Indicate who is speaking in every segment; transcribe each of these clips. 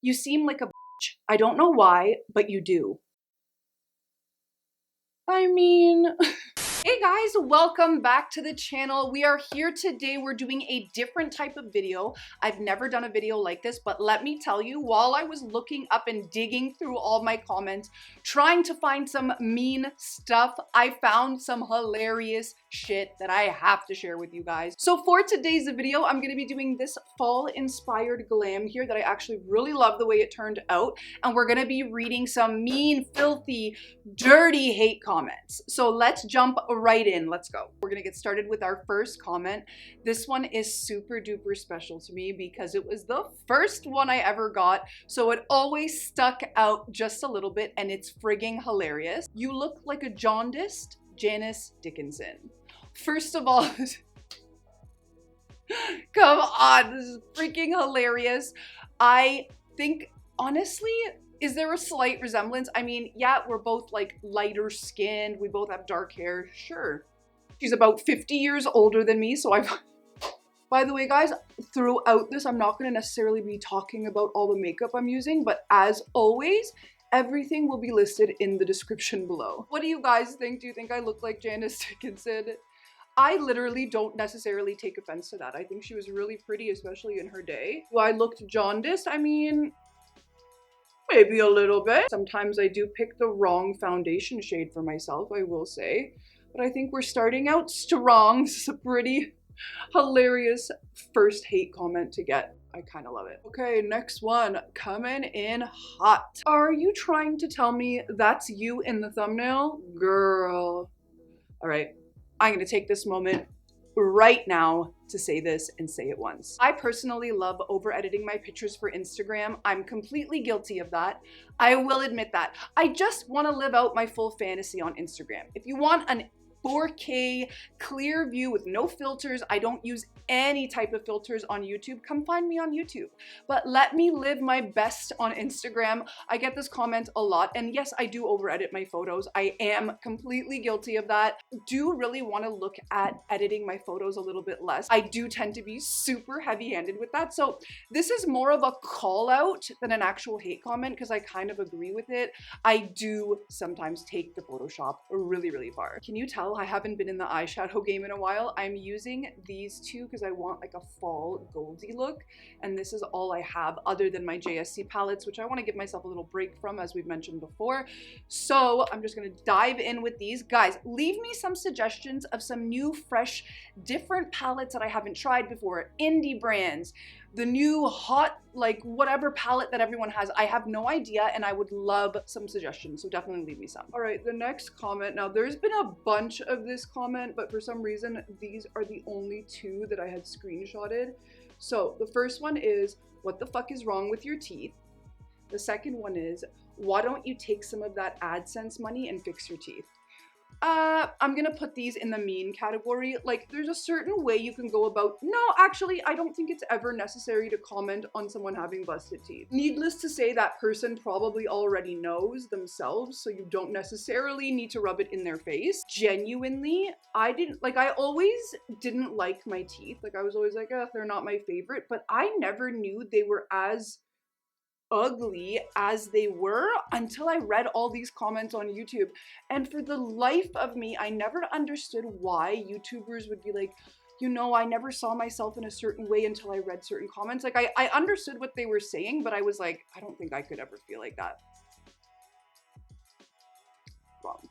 Speaker 1: You seem like a bitch. I don't know why, but you do. I mean... Hey guys, welcome back to the channel. We are here today. We're doing a different type of video. I've never done a video like this, but let me tell you, while I was looking up and digging through all my comments, trying to find some mean stuff, I found some hilarious shit that I have to share with you guys. So for today's video, I'm going to be doing this fall inspired glam here that I actually really love the way it turned out. And we're going to be reading some mean, filthy, dirty hate comments. So let's jump right in. Let's go. We're gonna get started with our first comment. This one is super duper special to me because it was the first one I ever got, so it always stuck out just a little bit, and it's frigging hilarious. You look like a jaundiced Janice Dickinson. First of all, come on, this is freaking hilarious. I think, honestly, is there a slight resemblance? I mean, yeah, we're both like lighter skinned. We both have dark hair. Sure. She's about 50 years older than me. So I've, by the way, guys, throughout this, I'm not going to necessarily be talking about all the makeup I'm using, but as always, everything will be listed in the description below. What do you guys think? Do you think I look like Janice Dickinson? I literally don't necessarily take offense to that. I think she was really pretty, especially in her day. Do I look jaundiced? I mean, maybe a little bit. Sometimes I do pick the wrong foundation shade for myself, I will say. But I think we're starting out strong. This is a pretty hilarious first hate comment to get. I kind of love it. Okay, next one. Coming in hot. Are you trying to tell me that's you in the thumbnail? Girl. All right, I'm gonna take this moment right now to say this and say it once. I personally love over editing my pictures for Instagram. I'm completely guilty of that. I will admit that. I just want to live out my full fantasy on Instagram. If you want an 4K clear view with no filters, I don't use any type of filters on YouTube, come find me on YouTube. But let me live my best on Instagram. I get this comment a lot, and yes, I do over edit my photos. I am completely guilty of that. Do really want to look at editing my photos a little bit less. I do tend to be super heavy-handed with that. So this is more of a call out than an actual hate comment because I kind of agree with it. I do sometimes take the Photoshop really, really far. Can you tell I haven't been in the eyeshadow game in a while? I'm using these two because I want like a fall goldy look, and this is all I have other than my JSC palettes, which I want to give myself a little break from, as we've mentioned before. So I'm just going to dive in with these. Guys, leave me some suggestions of some new, fresh, different palettes that I haven't tried before, indie brands, the new hot, like whatever palette that everyone has. I have no idea, and I would love some suggestions, so definitely leave me some. All right, the next comment. Now, there's been a bunch of this comment, but for some reason, these are the only two that I had screenshotted. So the first one is, what the fuck is wrong with your teeth? The second one is, why don't you take some of that AdSense money and fix your teeth? I'm gonna put these in the mean category. Like, there's a certain way you can go about. No, actually, I don't think it's ever necessary to comment on someone having busted teeth. Needless to say, that person probably already knows themselves, so you don't necessarily need to rub it in their face. Genuinely, I always didn't like my teeth. Like, I was always like, they're not my favorite, but I never knew they were as ugly as they were until I read all these comments on YouTube. And for the life of me, I never understood why YouTubers would be like, you know, I never saw myself in a certain way until I read certain comments. Like, I understood what they were saying, but I was like, I don't think I could ever feel like that.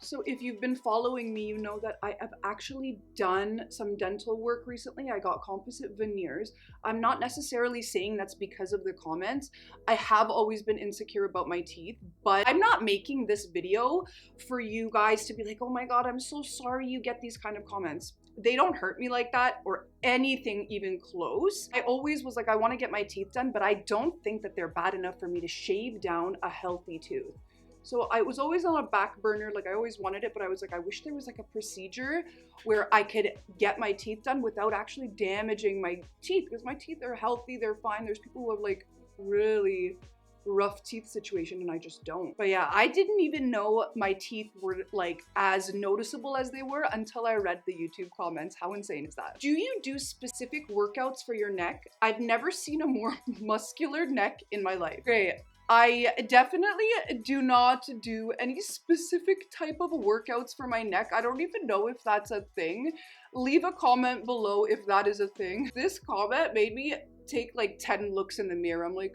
Speaker 1: So if you've been following me, you know that I have actually done some dental work recently. I got composite veneers. I'm not necessarily saying that's because of the comments. I have always been insecure about my teeth, but I'm not making this video for you guys to be like, oh my God, I'm so sorry you get these kind of comments. They don't hurt me like that or anything even close. I always was like, I want to get my teeth done, but I don't think that they're bad enough for me to shave down a healthy tooth. So I was always on a back burner, like I always wanted it, but I was like, I wish there was like a procedure where I could get my teeth done without actually damaging my teeth, because my teeth are healthy, they're fine. There's people who have like really rough teeth situation and I just don't. But yeah, I didn't even know my teeth were like as noticeable as they were until I read the YouTube comments. How insane is that? Do you do specific workouts for your neck? I've never seen a more muscular neck in my life. Great. I definitely do not do any specific type of workouts for my neck. I don't even know if that's a thing. Leave a comment below if that is a thing. This comment made me take like 10 looks in the mirror. I'm like,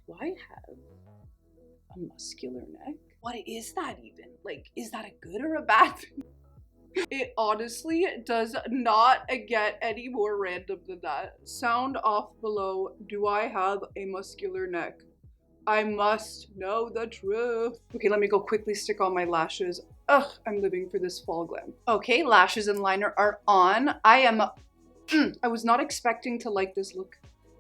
Speaker 1: do I have a muscular neck? What is that even? Like, is that a good or a bad thing? It honestly does not get any more random than that. Sound off below. Do I have a muscular neck? I must know the truth. Okay, let me go quickly stick on my lashes. Ugh, I'm living for this fall glam. Okay, lashes and liner are on. I was not expecting to like this look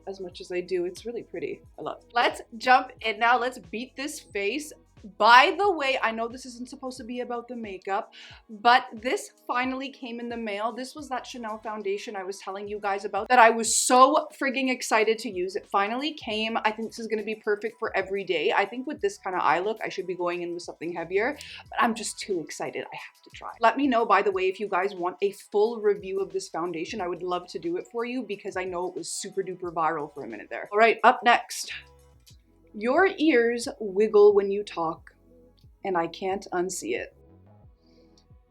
Speaker 1: as much as I do. It's really pretty. I love it. Let's jump in now. Let's beat this face. By the way, I know this isn't supposed to be about the makeup, but this finally came in the mail. This was that Chanel foundation I was telling you guys about that I was so frigging excited to use. It finally came. I think this is going to be perfect for every day. I think with this kind of eye look, I should be going in with something heavier, but I'm just too excited. I have to try. Let me know, by the way, if you guys want a full review of this foundation. I would love to do it for you because I know it was super duper viral for a minute there. All right, up next. Your ears wiggle when you talk, and I can't unsee it.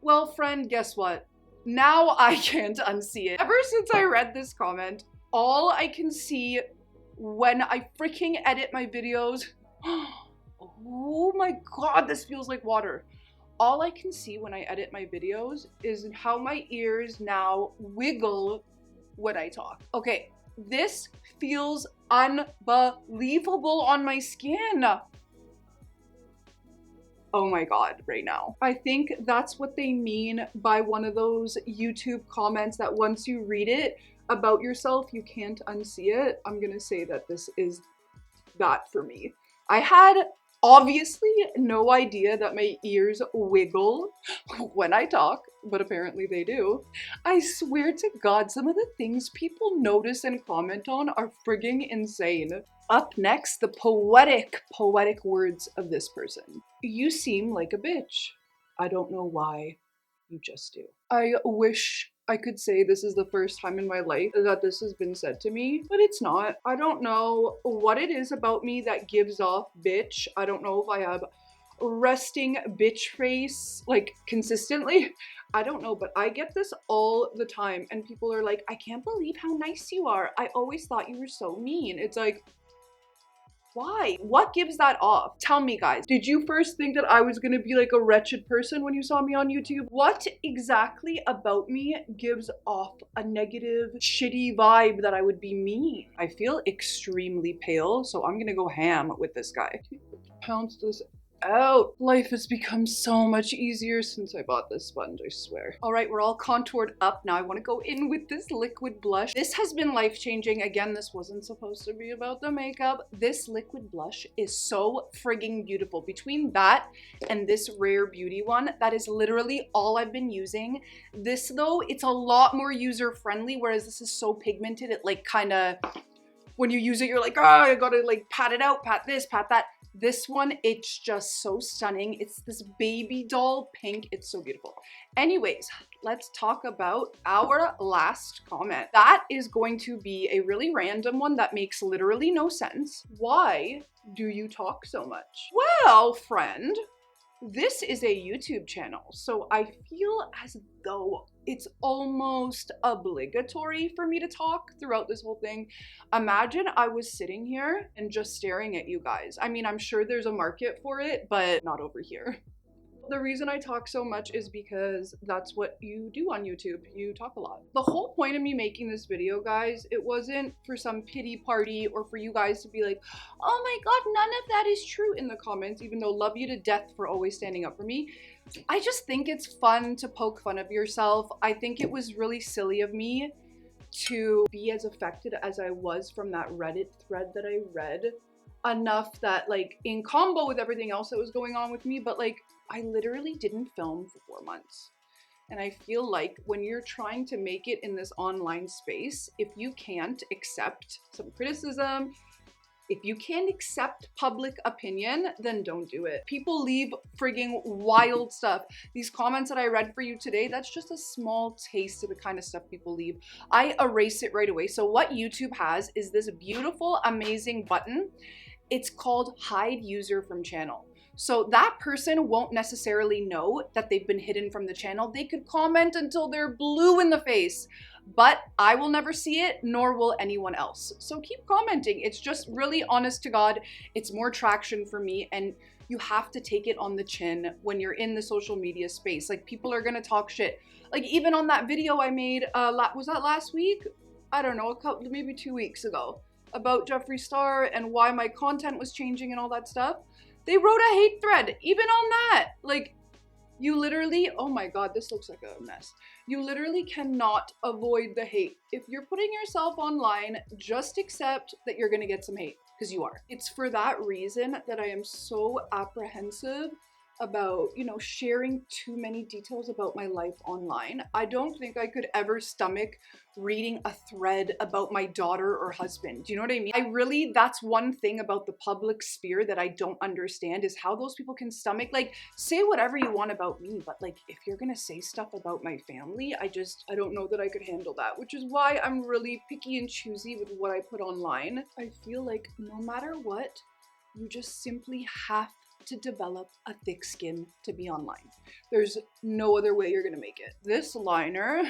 Speaker 1: Well, friend, guess what? Now I can't unsee it. Ever since I read this comment, all I can see when I freaking edit my videos, oh my God, this feels like water. All I can see when I edit my videos is how my ears now wiggle when I talk. Okay. This feels unbelievable on my skin. Oh my God, right now. I think that's what they mean by one of those YouTube comments that once you read it about yourself, you can't unsee it. I'm gonna say that this is that for me. I had obviously no idea that my ears wiggle when I talk, but apparently they do. I swear to God, some of the things people notice and comment on are frigging insane. Up next, the poetic words of this person. You seem like a bitch. I don't know why, you just do. I wish I could say this is the first time in my life that this has been said to me, but it's not. I don't know what it is about me that gives off bitch. I don't know if I have resting bitch face like consistently. I don't know, but I get this all the time and people are like, I can't believe how nice you are. I always thought you were so mean. It's like, why? What gives that off? Tell me, guys. Did you first think that I was gonna be like a wretched person when you saw me on YouTube? What exactly about me gives off a negative, shitty vibe that I would be mean? I feel extremely pale, so I'm gonna go ham with this guy. Pounce this out. Life has become so much easier since I bought this sponge, I swear. All right, we're all contoured up. Now I want to go in with this liquid blush. This has been life-changing. Again, this wasn't supposed to be about the makeup. This liquid blush is so frigging beautiful. Between that and this Rare Beauty one, that is literally all I've been using. This though, it's a lot more user-friendly, whereas this is so pigmented, it like kind of, when you use it, you're like, oh, I gotta like pat it out, pat this, pat that. This one, it's just so stunning. It's this baby doll pink. It's so beautiful. Anyways, let's talk about our last comment. That is going to be a really random one that makes literally no sense. Why do you talk so much? Well, friend, this is a YouTube channel, so I feel as though it's almost obligatory for me to talk throughout this whole thing. Imagine I was sitting here and just staring at you guys. I mean, I'm sure there's a market for it, but not over here. The reason I talk so much is because that's what you do on YouTube. You talk a lot. The whole point of me making this video, guys, it wasn't for some pity party or for you guys to be like, oh my God, none of that is true in the comments, even though love you to death for always standing up for me. I just think it's fun to poke fun of yourself. I think it was really silly of me to be as affected as I was from that Reddit thread that I read, enough that like in combo with everything else that was going on with me, but like I literally didn't film for 4 months. And I feel like when you're trying to make it in this online space, if you can't accept some criticism, If you can't accept public opinion, then don't do it. People leave frigging wild stuff. These comments that I read for you today, that's just a small taste of the kind of stuff people leave. I erase it right away. So what YouTube has is this beautiful, amazing button. It's called hide user from channel. So that person won't necessarily know that they've been hidden from the channel. They could comment until they're blue in the face, but I will never see it, nor will anyone else. So keep commenting. It's just really honest to God. It's more traction for me, and you have to take it on the chin when you're in the social media space. Like, people are gonna talk shit. Like, even on that video I made, was that last week? I don't know, maybe 2 weeks ago, about Jeffree Star and why my content was changing and all that stuff. They wrote a hate thread, even on that. Like, you literally, oh my God, this looks like a mess. You literally cannot avoid the hate. If you're putting yourself online, just accept that you're gonna get some hate, because you are. It's for that reason that I am so apprehensive about, you know, sharing too many details about my life online. I don't think I could ever stomach reading a thread about my daughter or husband. Do you know what I mean? That's one thing about the public sphere that I don't understand, is how those people can stomach, like, say whatever you want about me, but like, if you're gonna say stuff about my family, I don't know that I could handle that, which is why I'm really picky and choosy with what I put online. I feel like no matter what, you just simply have to develop a thick skin to be online. There's no other way you're gonna make it. This liner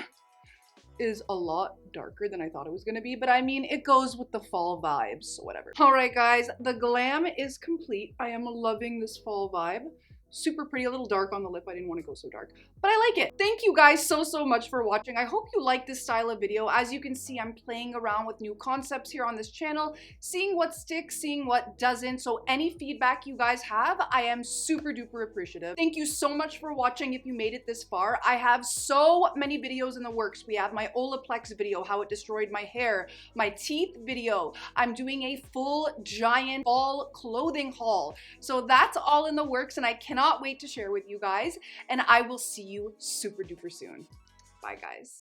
Speaker 1: is a lot darker than I thought it was gonna be, but I mean, it goes with the fall vibes, so whatever. All right, guys, the glam is complete. I am loving this fall vibe. Super pretty, a little dark on the lip. I didn't want to go so dark, but I like it. Thank you guys so much for watching. I hope you like this style of video. As you can see, I'm playing around with new concepts here on this channel, seeing what sticks, seeing what doesn't. So any feedback you guys have, I am super duper appreciative. Thank you so much for watching if you made it this far. I have so many videos in the works. We have my Olaplex video, how it destroyed my hair, my teeth video. I'm doing a full giant fall clothing haul. So that's all in the works, and I cannot wait to share with you guys, and I will see you super duper soon. Bye, guys.